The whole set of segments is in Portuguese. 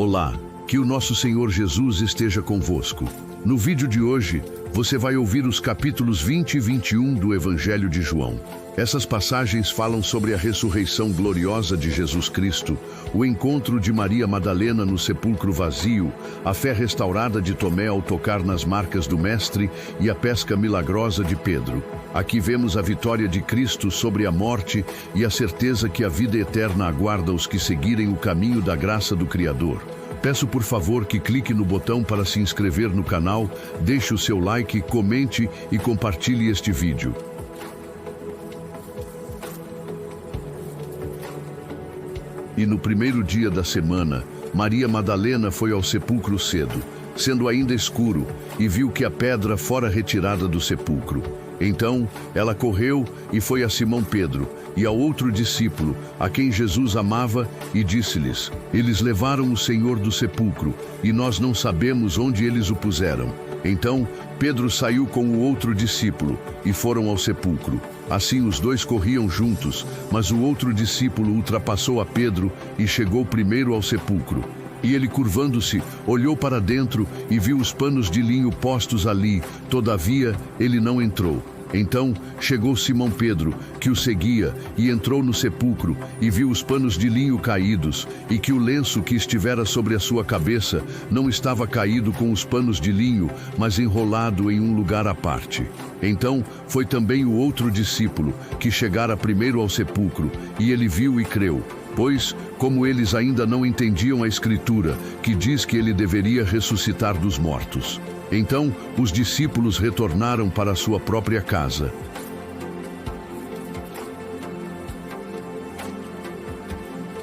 Olá, que o nosso Senhor Jesus esteja convosco. No vídeo de hoje, você vai ouvir os capítulos 20 e 21 do Evangelho de João. Essas passagens falam sobre a ressurreição gloriosa de Jesus Cristo, o encontro de Maria Madalena no sepulcro vazio, a fé restaurada de Tomé ao tocar nas marcas do Mestre e a pesca milagrosa de Pedro. Aqui vemos a vitória de Cristo sobre a morte e a certeza que a vida eterna aguarda os que seguirem o caminho da graça do Criador. Peço por favor que clique no botão para se inscrever no canal, deixe o seu like, comente e compartilhe este vídeo. E no primeiro dia da semana, Maria Madalena foi ao sepulcro cedo, sendo ainda escuro, e viu que a pedra fora retirada do sepulcro. Então, ela correu e foi a Simão Pedro e ao outro discípulo, a quem Jesus amava, e disse-lhes: Eles levaram o Senhor do sepulcro, e nós não sabemos onde eles o puseram. Então, Pedro saiu com o outro discípulo, e foram ao sepulcro. Assim os dois corriam juntos, mas o outro discípulo ultrapassou a Pedro e chegou primeiro ao sepulcro. E ele, curvando-se, olhou para dentro e viu os panos de linho postos ali, todavia ele não entrou. Então chegou Simão Pedro, que o seguia, e entrou no sepulcro, e viu os panos de linho caídos, e que o lenço que estivera sobre a sua cabeça não estava caído com os panos de linho, mas enrolado em um lugar à parte. Então foi também o outro discípulo, que chegara primeiro ao sepulcro, e ele viu e creu. Pois, como eles ainda não entendiam a Escritura, que diz que ele deveria ressuscitar dos mortos. Então, os discípulos retornaram para a sua própria casa.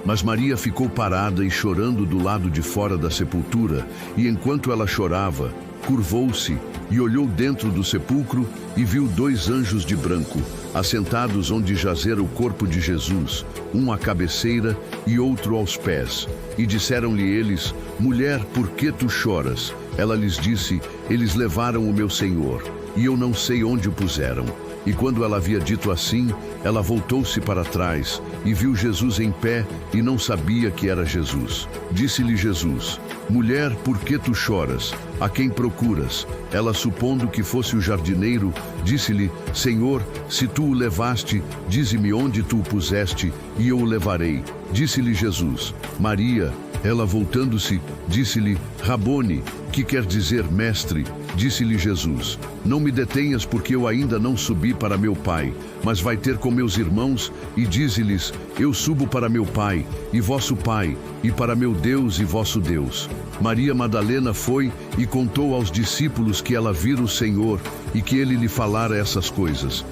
Mas Maria ficou parada e chorando do lado de fora da sepultura, e enquanto ela chorava, curvou-se e olhou dentro do sepulcro e viu dois anjos de branco, assentados onde jazera o corpo de Jesus, um à cabeceira e outro aos pés. E disseram-lhe eles: Mulher, por que tu choras? Ela lhes disse: Eles levaram o meu Senhor, e eu não sei onde o puseram. E quando ela havia dito assim, ela voltou-se para trás e viu Jesus em pé e não sabia que era Jesus. Disse-lhe Jesus: Mulher, por que tu choras? A quem procuras? Ela, supondo que fosse o jardineiro, disse-lhe: Senhor, se tu o levaste, dize-me onde tu o puseste, e eu o levarei. Disse-lhe Jesus: Maria. Ela, voltando-se, disse-lhe: Rabone, que quer dizer mestre. Disse-lhe Jesus: Não me detenhas, porque eu ainda não subi para meu Pai, mas vai ter com meus irmãos, e dize-lhes: Eu subo para meu Pai, e vosso Pai, e para meu Deus e vosso Deus. Maria Madalena foi e contou aos discípulos que ela vira o Senhor, e que ele lhe falara essas coisas.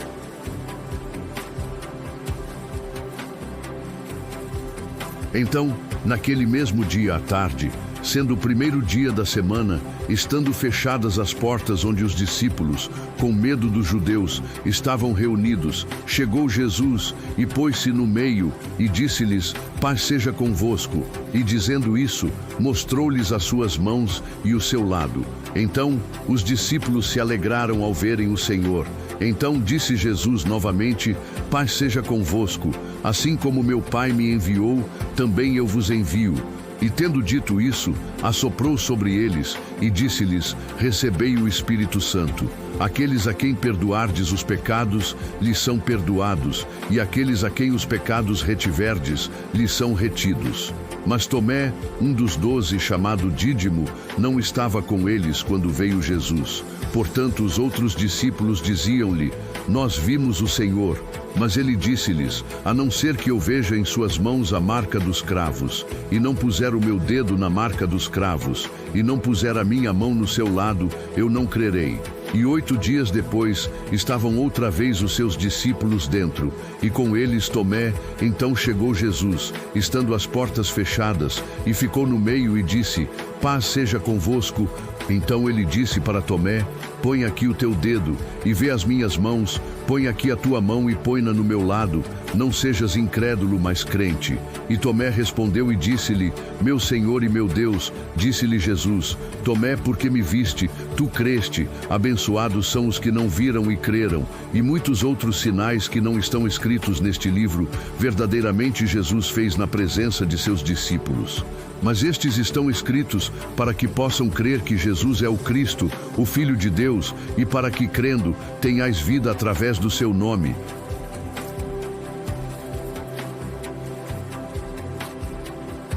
Então, naquele mesmo dia à tarde, sendo o primeiro dia da semana, estando fechadas as portas onde os discípulos, com medo dos judeus, estavam reunidos, chegou Jesus e pôs-se no meio e disse-lhes: Paz seja convosco. E dizendo isso, mostrou-lhes as suas mãos e o seu lado. Então os discípulos se alegraram ao verem o Senhor. Então disse Jesus novamente: Paz seja convosco. Assim como meu Pai me enviou, também eu vos envio. E tendo dito isso, assoprou sobre eles e disse-lhes: Recebei o Espírito Santo. Aqueles a quem perdoardes os pecados, lhes são perdoados, e aqueles a quem os pecados retiverdes, lhes são retidos. Mas Tomé, um dos 12, chamado Dídimo, não estava com eles quando veio Jesus. Portanto, os outros discípulos diziam-lhe: Nós vimos o Senhor. Mas ele disse-lhes: A não ser que eu veja em suas mãos a marca dos cravos, e não puser o meu dedo na marca dos cravos, e não puser a minha mão no seu lado, eu não crerei. E 8 dias depois, estavam outra vez os seus discípulos dentro, e com eles Tomé. Então chegou Jesus, estando as portas fechadas, e ficou no meio e disse: Paz seja convosco. Então ele disse para Tomé: Põe aqui o teu dedo, e vê as minhas mãos, põe aqui a tua mão e põe-na no meu lado, não sejas incrédulo, mas crente. E Tomé respondeu e disse-lhe: Meu Senhor e meu Deus. Disse-lhe Jesus: Tomé, porque me viste, tu creste. Abençoados são os que não viram e creram. E muitos outros sinais que não estão escritos neste livro, verdadeiramente Jesus fez na presença de seus discípulos. mas estes estão escritos para que possam crer que Jesus é o Cristo, o Filho de Deus, e para que, crendo, tenhais vida através do seu nome.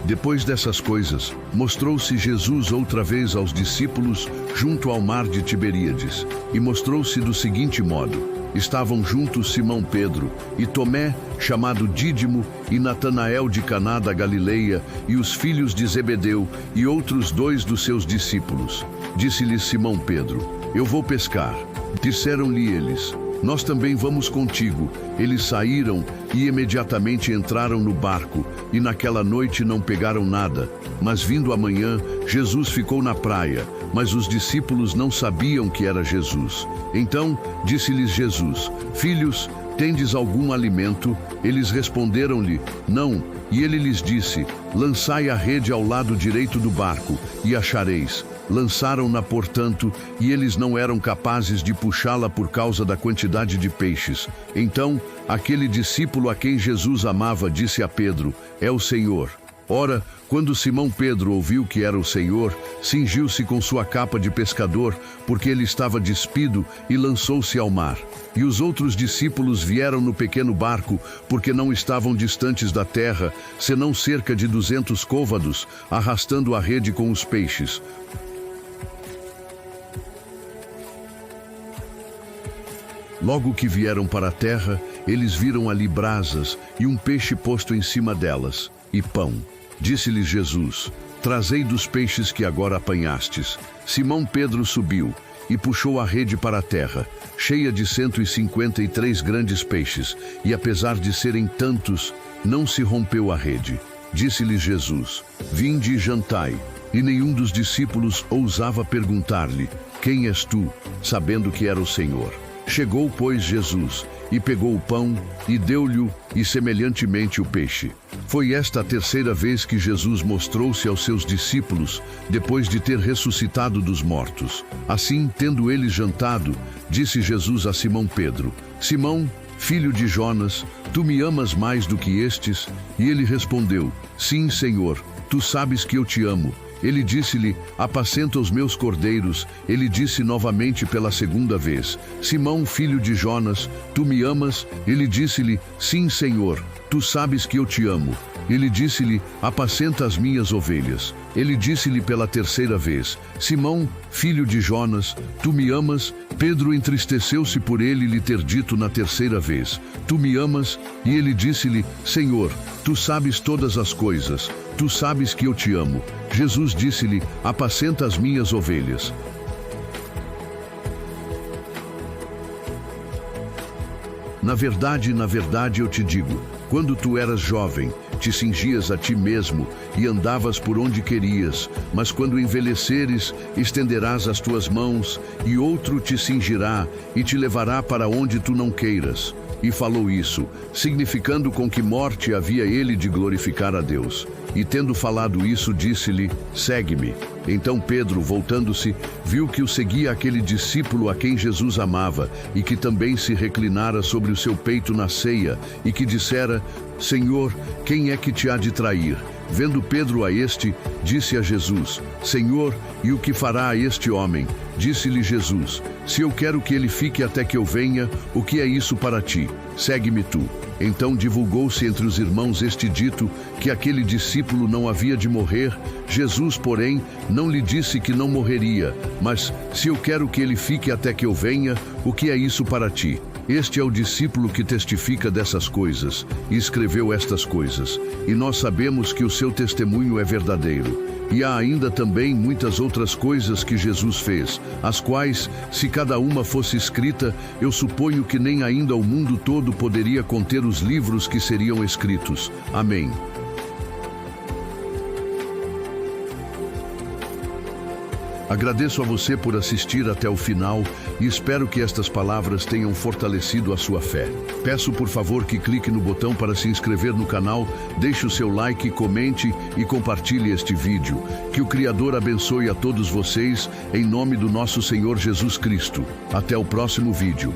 Depois dessas coisas, mostrou-se Jesus outra vez aos discípulos junto ao mar de Tiberíades, e mostrou-se do seguinte modo: estavam juntos Simão Pedro e Tomé, chamado Dídimo, e Natanael de Caná da Galileia, e os filhos de Zebedeu, e outros 2 dos seus discípulos. Disse-lhes Simão Pedro: eu vou pescar. Disseram-lhe eles: nós também vamos contigo. Eles saíram e imediatamente entraram no barco, e naquela noite não pegaram nada. Mas vindo amanhã, Jesus ficou na praia, mas os discípulos não sabiam que era Jesus. Então disse-lhes Jesus: filhos, tendes algum alimento? Eles responderam-lhe: não. E ele lhes disse: lançai a rede ao lado direito do barco, e achareis. Lançaram-na, portanto, e eles não eram capazes de puxá-la por causa da quantidade de peixes. Então, aquele discípulo a quem Jesus amava disse a Pedro: é o Senhor. Ora, quando Simão Pedro ouviu que era o Senhor, cingiu-se com sua capa de pescador, porque ele estava despido, e lançou-se ao mar. E os outros discípulos vieram no pequeno barco, porque não estavam distantes da terra, senão cerca de 200 côvados, arrastando a rede com os peixes. Logo que vieram para a terra, eles viram ali brasas e um peixe posto em cima delas, e pão. Disse-lhes Jesus: trazei dos peixes que agora apanhastes. Simão Pedro subiu e puxou a rede para a terra, cheia de 153 grandes peixes, e apesar de serem tantos, não se rompeu a rede. Disse-lhes Jesus: vinde e jantai. E nenhum dos discípulos ousava perguntar-lhe: quem és tu? Sabendo que era o Senhor. Chegou, pois, Jesus, e pegou o pão, e deu-lhe, e semelhantemente o peixe. Foi esta a terceira vez que Jesus mostrou-se aos seus discípulos, depois de ter ressuscitado dos mortos. Assim, tendo eles jantado, disse Jesus a Simão Pedro: Simão, filho de Jonas, tu me amas mais do que estes? E ele respondeu: sim, Senhor, tu sabes que eu te amo. Ele disse-lhe: apacenta os meus cordeiros. Ele disse novamente pela segunda vez: Simão, filho de Jonas, tu me amas? Ele disse-lhe: sim, Senhor, tu sabes que eu te amo. Ele disse-lhe: apacenta as minhas ovelhas. Ele disse-lhe pela terceira vez: Simão, filho de Jonas, tu me amas? Pedro entristeceu-se por ele lhe ter dito na terceira vez: tu me amas? E ele disse-lhe: Senhor, tu sabes todas as coisas. Tu sabes que eu te amo. Jesus disse-lhe: apacenta as minhas ovelhas. Na verdade, eu te digo, quando tu eras jovem, te cingias a ti mesmo e andavas por onde querias, mas quando envelheceres, estenderás as tuas mãos, e outro te cingirá e te levará para onde tu não queiras. E falou isso, significando com que morte havia ele de glorificar a Deus. E tendo falado isso, disse-lhe: segue-me. Então Pedro, voltando-se, viu que o seguia aquele discípulo a quem Jesus amava, e que também se reclinara sobre o seu peito na ceia, e que dissera: Senhor, quem é que te há de trair? Vendo Pedro a este, disse a Jesus: Senhor, e o que fará a este homem? Disse-lhe Jesus: se eu quero que ele fique até que eu venha, o que é isso para ti? Segue-me tu. Então divulgou-se entre os irmãos este dito, que aquele discípulo não havia de morrer. Jesus, porém, não lhe disse que não morreria, mas: se eu quero que ele fique até que eu venha, o que é isso para ti? Este é o discípulo que testifica dessas coisas, e escreveu estas coisas, e nós sabemos que o seu testemunho é verdadeiro. E há ainda também muitas outras coisas que Jesus fez, as quais, se cada uma fosse escrita, eu suponho que nem ainda o mundo todo poderia conter os livros que seriam escritos. Amém. Agradeço a você por assistir até o final e espero que estas palavras tenham fortalecido a sua fé. Peço por favor que clique no botão para se inscrever no canal, deixe o seu like, comente e compartilhe este vídeo. Que o Criador abençoe a todos vocês, em nome do nosso Senhor Jesus Cristo. Até o próximo vídeo.